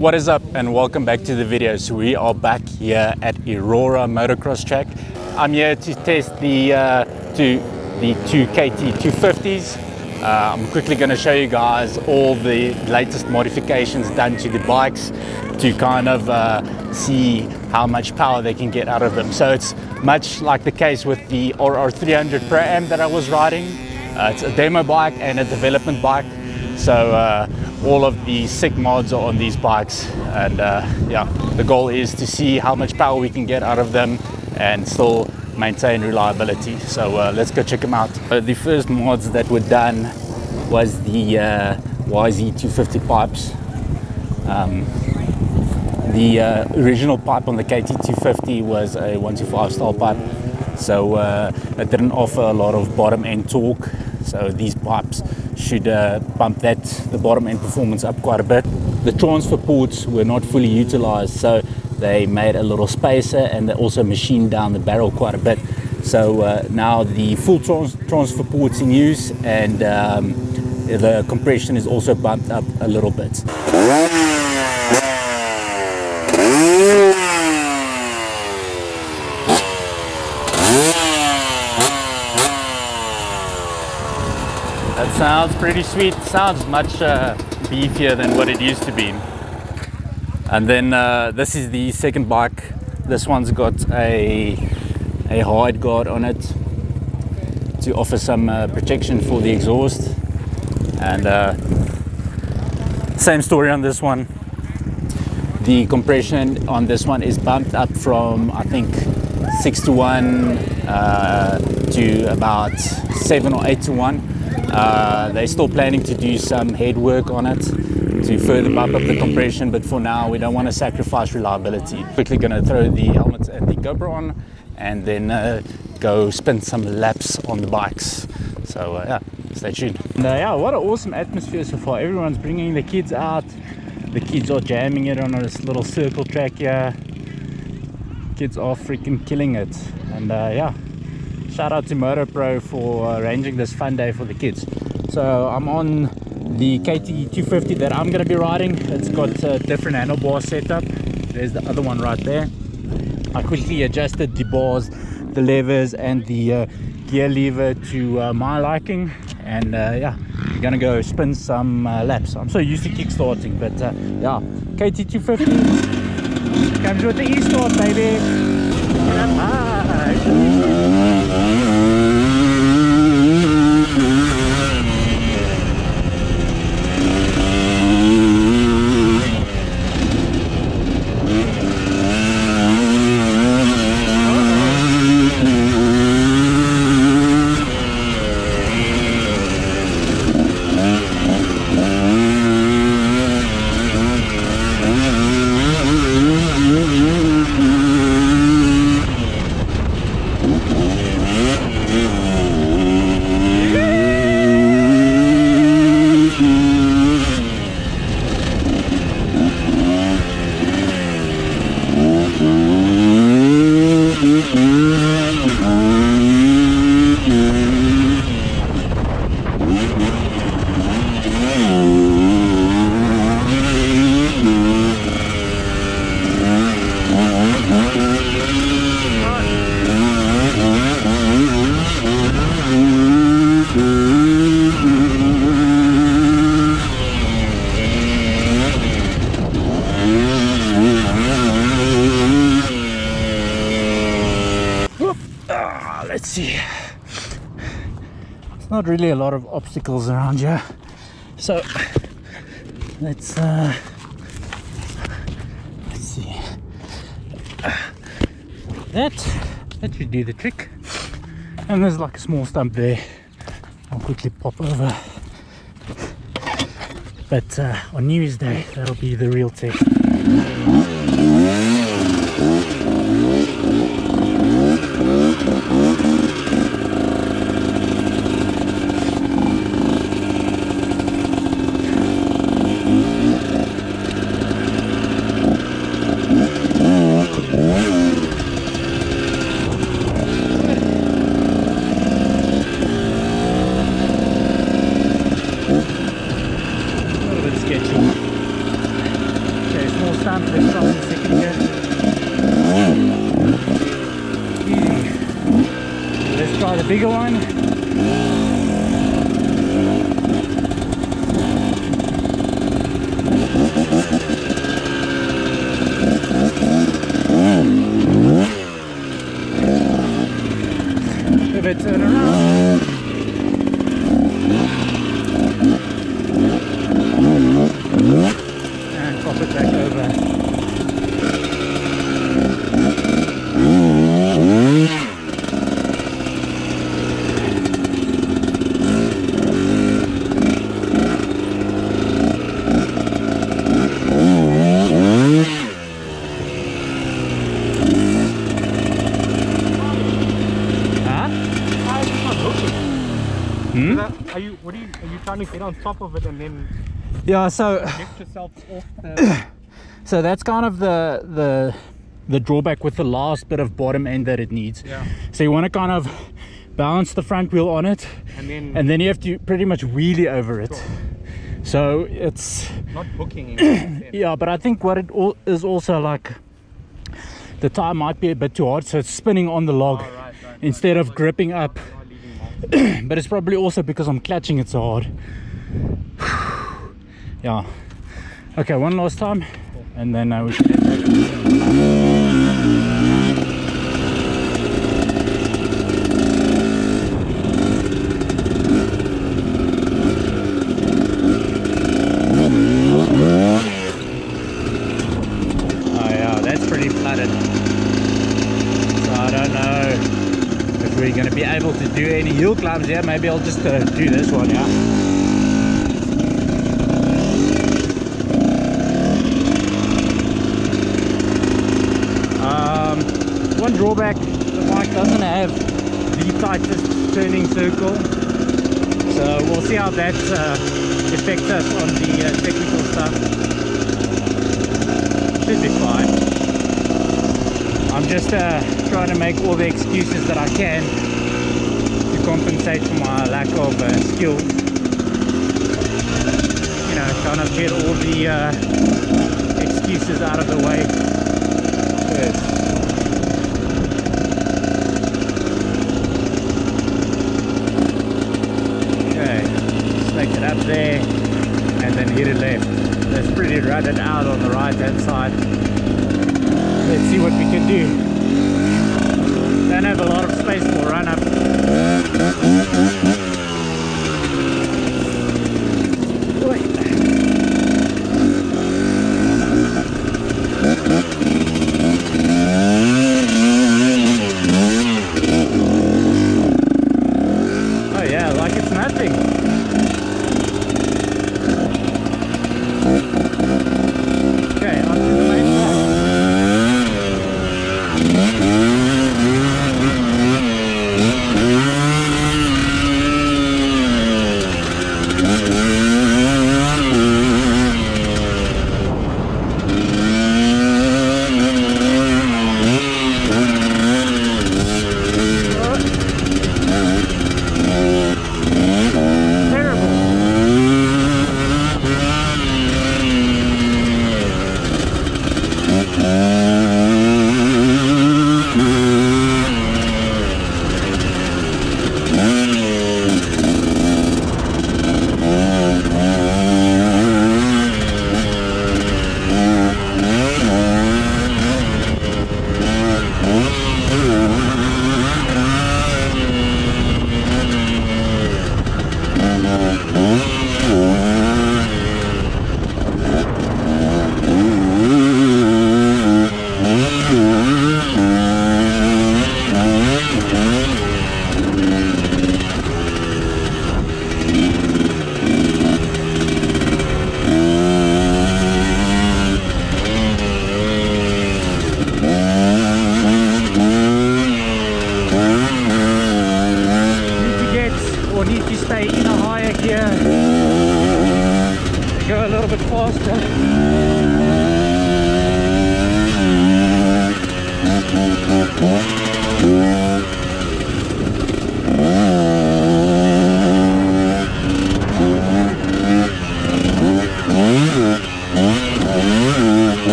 What is up and welcome back to the video. So we are back here at Erora Motocross Track. I'm here to test the two KT250s. I'm quickly going to show you guys all the latest modifications done to the bikes to kind of see how much power they can get out of them. So it's much like the case with the RR300 Pro Am that I was riding. It's a demo bike and a development bike. So all of the sick mods are on these bikes, and yeah, the goal is to see how much power we can get out of them and still maintain reliability. So let's go check them out. The first mods that were done was the YZ250 pipes. The original pipe on the KT250 was a 125 style pipe, so it didn't offer a lot of bottom end torque. So these pipes should bump the bottom end performance up quite a bit. The transfer ports were not fully utilized, so they made a little spacer and they also machined down the barrel quite a bit. So now the full transfer port's in use, and the compression is also bumped up a little bit. That sounds pretty sweet. Sounds much beefier than what it used to be. And then this is the second bike. This one's got a hide guard on it to offer some protection for the exhaust. And same story on this one. The compression on this one is bumped up from, I think, 6:1 to about 7 or 8:1. They're still planning to do some head work on it to further bump up the compression, but for now we don't want to sacrifice reliability. Quickly going to throw the helmet and the GoPro on and then go spin some laps on the bikes. So yeah, stay tuned. And, yeah, what an awesome atmosphere so far. Everyone's bringing the kids out. The kids are jamming it on this little circle track here. Kids are freaking killing it. And yeah, shout out to Moto Pro for arranging this fun day for the kids. So I'm on the KT250 that I'm going to be riding. It's got a different handlebar setup. There's the other one right there. I quickly adjusted the bars, the levers and the gear lever to my liking, and yeah, we're gonna go spin some laps. I'm so used to kickstarting, but yeah, KT250 comes with the e-start, baby. Let's see. There's not really a lot of obstacles around here, so let's see. That should do the trick. And there's like a small stump there. I'll quickly pop over. But on New Year's Day, that'll be the real test. small stump. Let's try the second gear. Easy. Let's try the bigger one. Pivot, turn around. And pop it back over. Are you trying to get on top of it and then lift yourself off the... So that's kind of the drawback with the last bit of bottom end that it needs. Yeah. So you want to kind of balance the front wheel on it, and then you have to pretty much wheelie over it. Sure. So it's not hooking in. yeah, but I think what it is also like, the tire might be a bit too hard, so it's spinning on the log instead of gripping up. But it's probably also because I'm clutching it so hard. Yeah. Okay, one last time, and then we should head back. Oh yeah, that's pretty flooded. So I don't know if we're going to be able to do any hill climbs here. Maybe I'll just do this one, yeah. One drawback, the bike doesn't have the tightest turning circle, so we'll see how that affects us on the technical stuff. Should be fine. I'm just trying to make all the excuses that I can to compensate for my lack of skills. You know, kind of get all the excuses out of the way first. Okay, just take it up there and then hit it left. That's pretty rutted out on the right hand side. Let's see what we can do. Don't have a lot of space for run up.